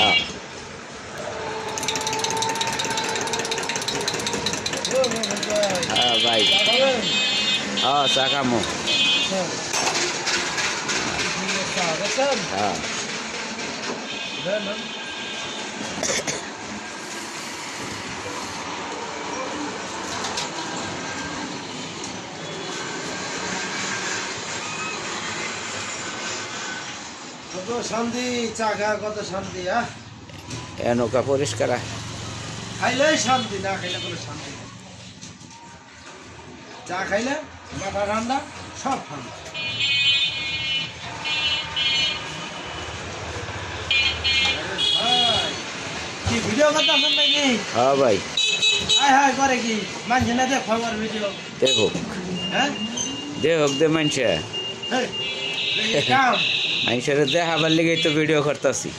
হ্যাঁ হ্যাঁ ভাই হ্যাঁ চা খামো হ্যাঁ কত শান্তি চা খাওয়া, কত শান্তি। এ নৌকা পরিষ্কার খাইলেই শান্তি, না খাইলে কোনো শান্তি নেই। চা খাইলে মাথা ঠান্ডা, সব ঠান্ডা। কি ভিডিও করতে আসেন নাকি? হ্যাঁ ভাই হাই হাই করে কি মানছে না দেখ খবর ভিডিও? দেখুক হ্যাঁ দেখুক দে মানুষে কাম মানুষের দেখাবার লেগেই তো ভিডিও করতেছি।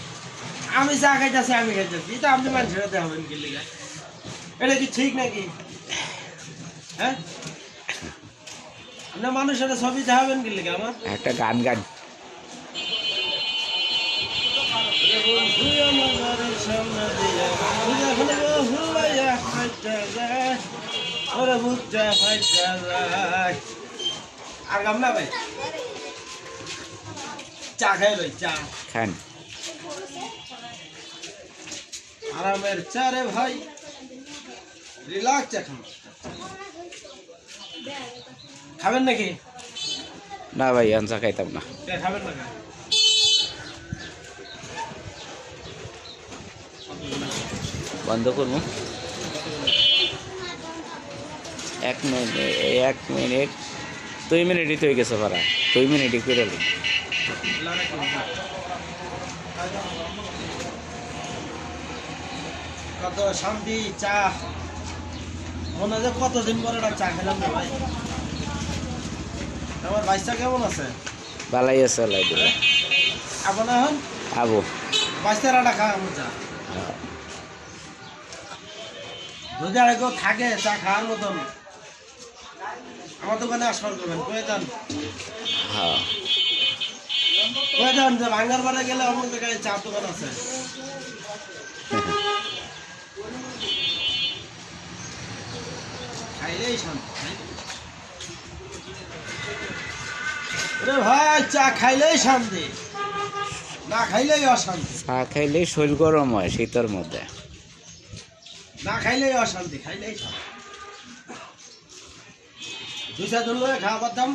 আমি চা খাইতেছি, আমি খাইতেছি, এটা আপনি মানুষের দেখাবেন কি লিগা? এটা কি ঠিক নাকি? হ্যাঁ না, মানুষের ছবি দেখাবেন কি লিগা? আমার একটা গান গান আর গাম না ভাই, চা খাই ভাই, চা খান আরামের চা রে ভাই, রিল্যাক্স চা খান। খাবেন নাকি? না ভাই আনসা খাইতাম না। খাবেন না? বন্ধ করবো 1 মিনিট 1 মিনিট 2 মিনিটই তো হয়ে গেছে ভাড়া, 2 মিনিটই করে নি। কত শান্তি চা, মনে হয় যে কতদিন পরে একটা চা খেলাম রে ভাই। আমার বাইশটা কেমন আছে? ভালাই আছে লাই দিলে আবো না হন আবো বাইশটার একটা খা আমার চা। যদি আর কেউ থাকে চা খাওয়ার মতন, আমার দোকানে আসবার করবেন, কয়ে দেন হ্যাঁ কয়ে দেন যে ভাঙ্গার বাড়ে গেলে অমুক জায়গায় চার দোকান আছে। খাইলেই শান্তি রে ভাই, চা খাইলেই শান্তি, না খাইলেই অশান্তি। চা খাইলেই শরীর গরম হয় শীতের মধ্যে, না খাইলেই অশান্তি, খাইলেই শান্তি। দুই চার জন লোক খাওয়া পারতাম।